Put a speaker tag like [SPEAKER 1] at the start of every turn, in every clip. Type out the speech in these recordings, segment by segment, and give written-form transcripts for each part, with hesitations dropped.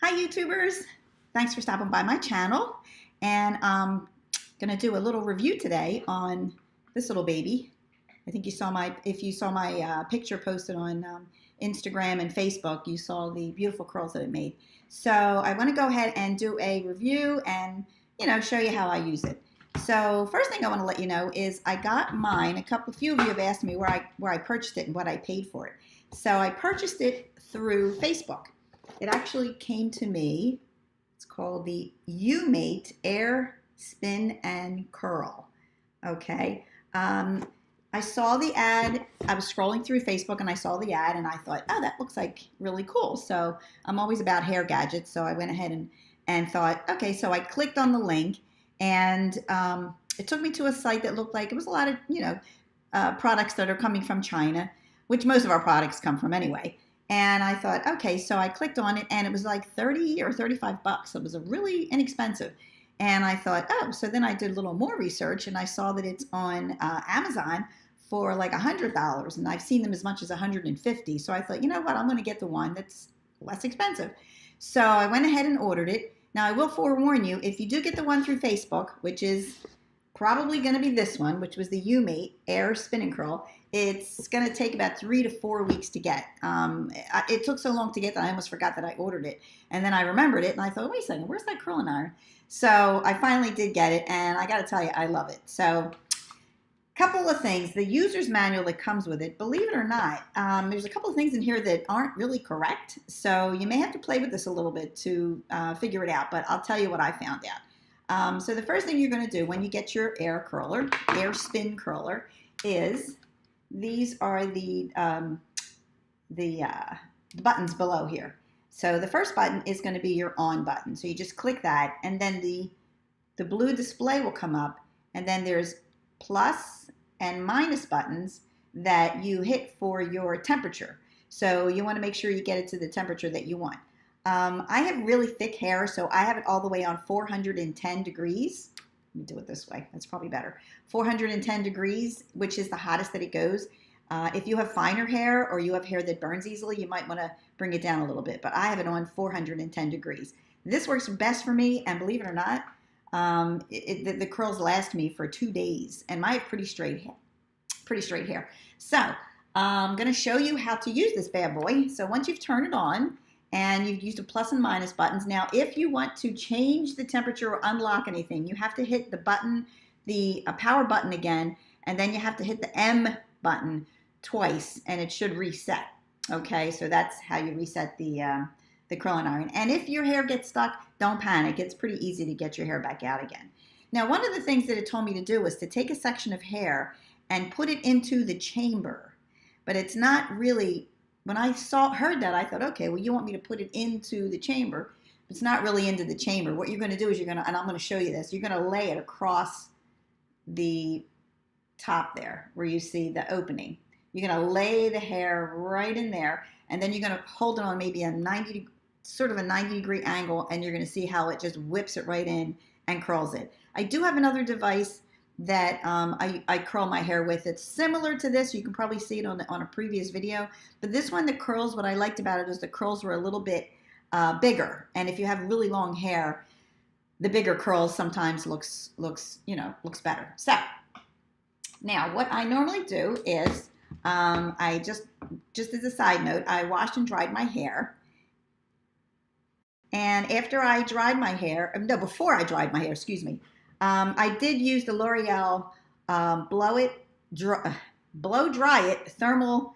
[SPEAKER 1] Hi YouTubers, thanks for stopping by my channel, and I'm gonna do a little review today on this little baby. I think if you saw my picture posted on Instagram and Facebook, you saw the beautiful curls that it made. So I want to go ahead and do a review and show you how I use it. So first thing I want to let you know is I got mine. A few of you have asked me where I purchased it and what I paid for it. So I purchased it through Facebook. It actually came to me. It's called the UMate Air Spin and Curl. Okay. I saw the ad. I was scrolling through Facebook and I saw the ad and I thought, oh, that looks like really cool. So I'm always about hair gadgets. So I went ahead and thought, okay, so I clicked on the link and it took me to a site that looked like it was a lot of, products that are coming from China, which most of our products come from anyway. And I thought, okay, so I clicked on it and it was like 30 or 35 bucks. So it was really inexpensive. And I thought, oh, so then I did a little more research and I saw that it's on Amazon for like $100. And I've seen them as much as $150. So I thought, you know what, I'm going to get the one that's less expensive. So I went ahead and ordered it. Now I will forewarn you, if you do get the one through Facebook, which is probably going to be this one, which was the UMate Air Spin and Curl, it's going to take about 3 to 4 weeks to get. It took so long to get that I almost forgot that I ordered it. And then I remembered it and I thought, wait a second, where's that curling iron? So I finally did get it and I got to tell you, I love it. So couple of things. The user's manual that comes with it, believe it or not, there's a couple of things in here that aren't really correct. So you may have to play with this a little bit to figure it out, but I'll tell you what I found out. So the first thing you're going to do when you get your air spin curler, is these are the buttons below here. So the first button is going to be your on button. So you just click that, and then the blue display will come up, and then there's plus and minus buttons that you hit for your temperature. So you want to make sure you get it to the temperature that you want. I have really thick hair, so I have it all the way on 410 degrees. Let me do it this way. That's probably better. 410 degrees, which is the hottest that it goes. If you have finer hair or you have hair that burns easily, you might want to bring it down a little bit, but I have it on 410 degrees. This works best for me, and believe it or not, the curls last me for 2 days, and I have pretty straight hair. So I'm going to show you how to use this bad boy. So once you've turned it on and you've used the plus and minus buttons, now if you want to change the temperature or unlock anything, you have to hit the button, the power button again, and then you have to hit the M button twice, and it should reset. Okay, so that's how you reset the curling iron. And if your hair gets stuck, don't panic. It's pretty easy to get your hair back out again. Now, one of the things that it told me to do was to take a section of hair and put it into the chamber. But it's not really, when I heard that, I thought, okay, well, you want me to put it into the chamber. It's not really into the chamber. What you're going to do is and I'm going to show you this, you're going to lay it across the top there where you see the opening. You're going to lay the hair right in there, and then you're going to hold it on maybe a 90 degree angle, and you're going to see how it just whips it right in and curls it. I do have another device that I curl my hair with. It's similar to this. You can probably see it on a previous video, but this one, the curls, what I liked about it is the curls were a little bit bigger, and if you have really long hair, the bigger curls sometimes looks better. So now what I normally do is I just as a side note, I washed and dried my hair. And after I dried my hair, before I dried my hair, excuse me, I did use the L'Oreal Blow Dry It Thermal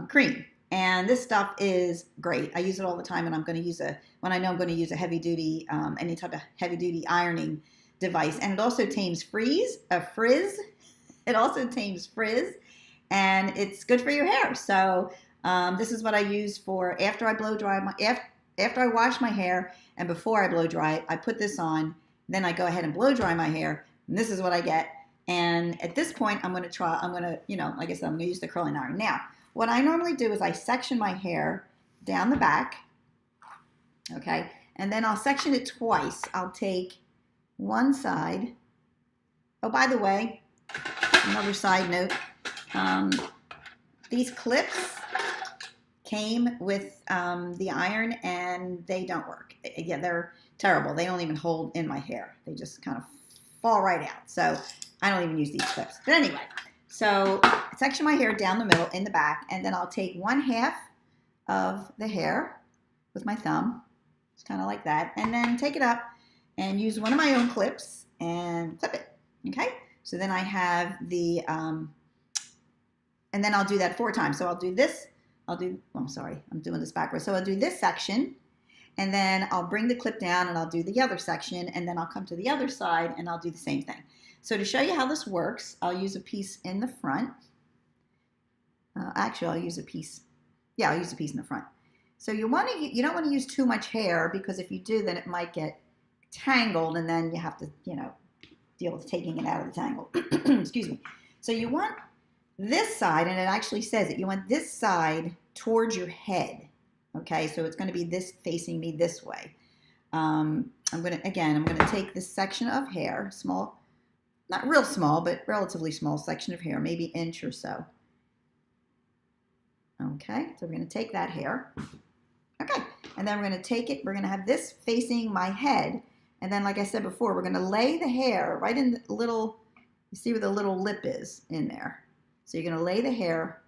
[SPEAKER 1] Cream. And this stuff is great. I use it all the time, and I'm going to use when I know I'm going to use a heavy duty, any type of heavy duty ironing device. And it also tames frizz. It also tames frizz, and it's good for your hair. So this is what I use for after I after I wash my hair and before I blow dry it. I put this on, then I go ahead and blow dry my hair, and this is what I get. And at this point, like I said, I'm going to use the curling iron. Now, what I normally do is I section my hair down the back, okay, and then I'll section it twice. I'll take one side. Oh, by the way, another side note, these clips came with the iron, and they don't work. Yeah, they're terrible. They don't even hold in my hair. They just kind of fall right out. So I don't even use these clips. But anyway, so section my hair down the middle in the back, and then I'll take 1/2 of the hair with my thumb, just kind of like that, and then take it up and use one of my own clips and clip it. Okay, so then I have the and then I'll do that 4 times. So I'll do this. I'm sorry, I'm doing this backwards. So I'll do this section, and then I'll bring the clip down, and I'll do the other section, and then I'll come to the other side, and I'll do the same thing. So to show you how this works, I'll use a piece in the front. Actually, I'll use a piece. Yeah, I'll use a piece in the front. So you don't want to use too much hair, because if you do, then it might get tangled, and then you have to, deal with taking it out of the tangle. Excuse me. So you want this side, and it actually says it, you want this side towards your head. Okay, so it's going to be this facing me this way. I'm going to take this section of hair, small, not real small, but relatively small section of hair, maybe an inch or so. Okay, so we're going to take that hair. Okay, and then we're going to take it, we're going to have this facing my head, and then like I said before, we're going to lay the hair right in the little, you see where the little lip is in there. So you're going to lay the hair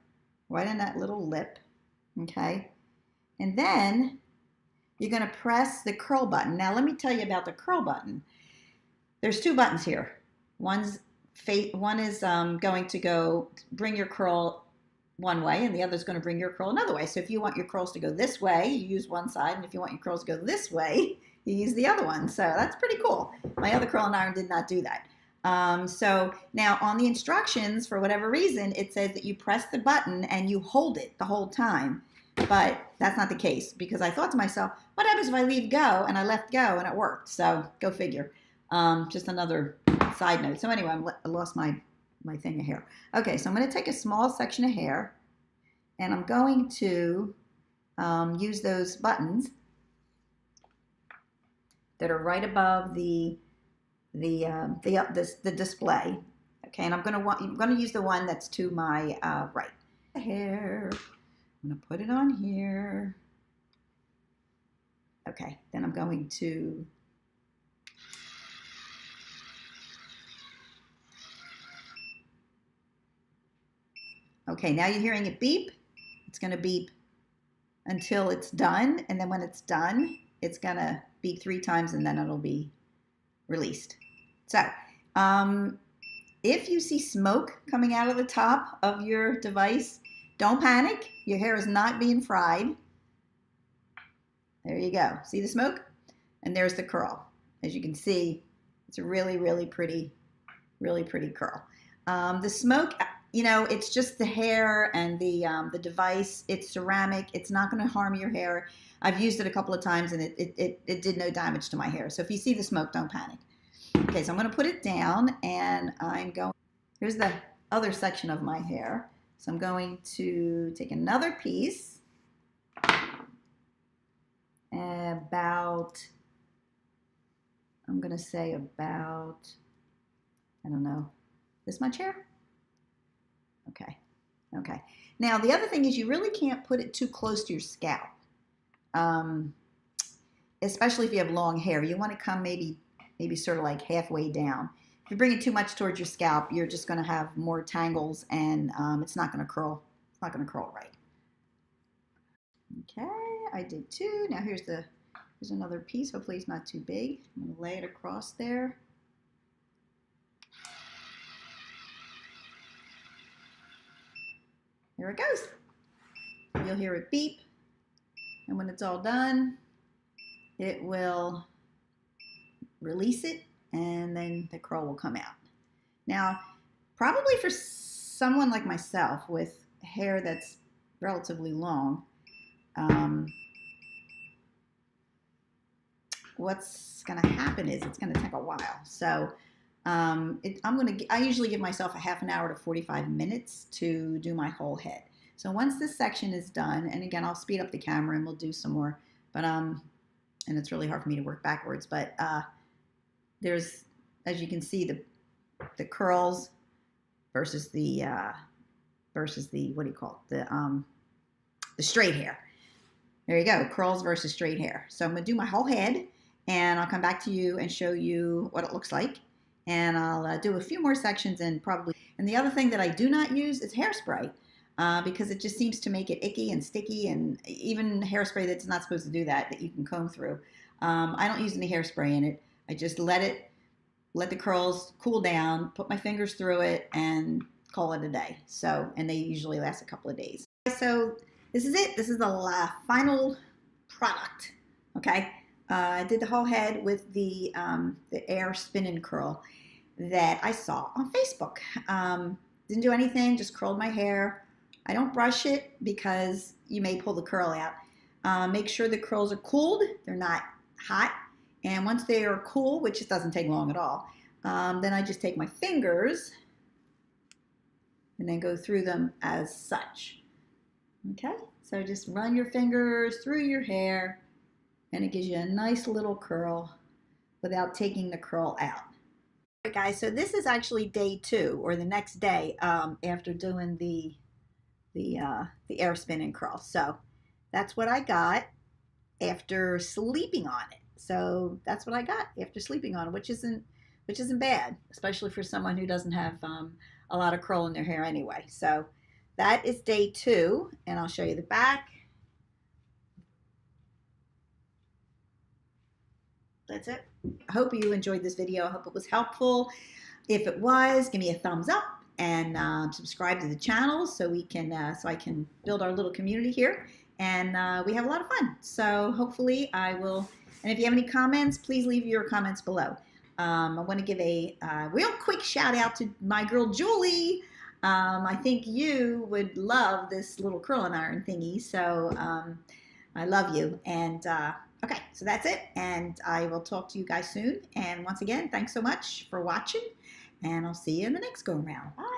[SPEAKER 1] right in that little lip, okay? And then you're going to press the curl button. Now let me tell you about the curl button. There's 2 buttons here. One is going to go bring your curl one way, and the other is going to bring your curl another way. So if you want your curls to go this way, you use one side, and if you want your curls to go this way, you use the other one. So that's pretty cool. My other curling iron did not do that. So now on the instructions, for whatever reason, it says that you press the button and you hold it the whole time. But that's not the case, because I thought to myself, what happens if I leave go, and I left go and it worked? So go figure. Just another side note. So anyway, I lost my thing of hair. Okay, so I'm going to take a small section of hair, and I'm going to use those buttons that are right above the display. Okay, and I'm going to use the one that's to my right. Hair. I'm going to put it on here. Okay, then I'm going to okay, now you're hearing it beep. It's going to beep until it's done, and then when it's done, it's going to beep 3 times, and then it'll be released. So, if you see smoke coming out of the top of your device, don't panic. Your hair is not being fried. There you go. See the smoke? And there's the curl. As you can see, it's a really, really pretty curl. The smoke, it's just the hair and the device. It's ceramic. It's not going to harm your hair. I've used it a couple of times, and it did no damage to my hair. So if you see the smoke, don't panic. Okay, so I'm going to put it down, and here's the other section of my hair. So I'm going to take another piece, I'm going to say about, I don't know, this much hair? Okay. Now, the other thing is you really can't put it too close to your scalp, especially if you have long hair. You want to come maybe sort of like halfway down. If you bring it too much towards your scalp, you're just going to have more tangles, and it's not going to curl. It's not going to curl right. Okay, I did 2. Now here's another piece. Hopefully it's not too big. I'm going to lay it across there. There it goes. You'll hear it beep, and when it's all done, it will release it, and then the curl will come out. Now, probably for someone like myself with hair that's relatively long, what's going to happen is it's going to take a while. So I usually give myself a half an hour to 45 minutes to do my whole head. So once this section is done, and again, I'll speed up the camera and we'll do some more, but and it's really hard for me to work backwards, but there's, as you can see, the curls versus the what do you call it, the the straight hair. There you go, curls versus straight hair. So I'm gonna do my whole head, and I'll come back to you and show you what it looks like. And I'll do a few more sections and probably, and the other thing that I do not use is hairspray because it just seems to make it icky and sticky, and even hairspray that's not supposed to do that, that you can comb through. I don't use any hairspray in it. I just let the curls cool down, put my fingers through it, and call it a day. So, and they usually last a couple of days. So this is it. This is the final product. Okay. I did the whole head with the Air Spin and Curl that I saw on Facebook. Didn't do anything, just curled my hair. I don't brush it because you may pull the curl out. Make sure the curls are cooled. They're not hot. And once they are cool, which it doesn't take long at all, then I just take my fingers and then go through them as such. Okay, so just run your fingers through your hair and it gives you a nice little curl without taking the curl out. All right, guys, so this is actually day 2 or the next day after doing the air spin and curl. So that's what I got after sleeping on it. So that's what I got after sleeping on it, which isn't bad, especially for someone who doesn't have a lot of curl in their hair anyway. So that is day 2, and I'll show you the back. That's it. I hope you enjoyed this video. I hope it was helpful. If it was, give me a thumbs up and subscribe to the channel so we can so I can build our little community here, and we have a lot of fun. So hopefully I will. And if you have any comments, please leave your comments below. I want to give a real quick shout out to my girl Julie. I think you would love this little curling iron thingy. So I love you. And okay, so that's it. And I will talk to you guys soon. And once again, thanks so much for watching. And I'll see you in the next go around. Bye.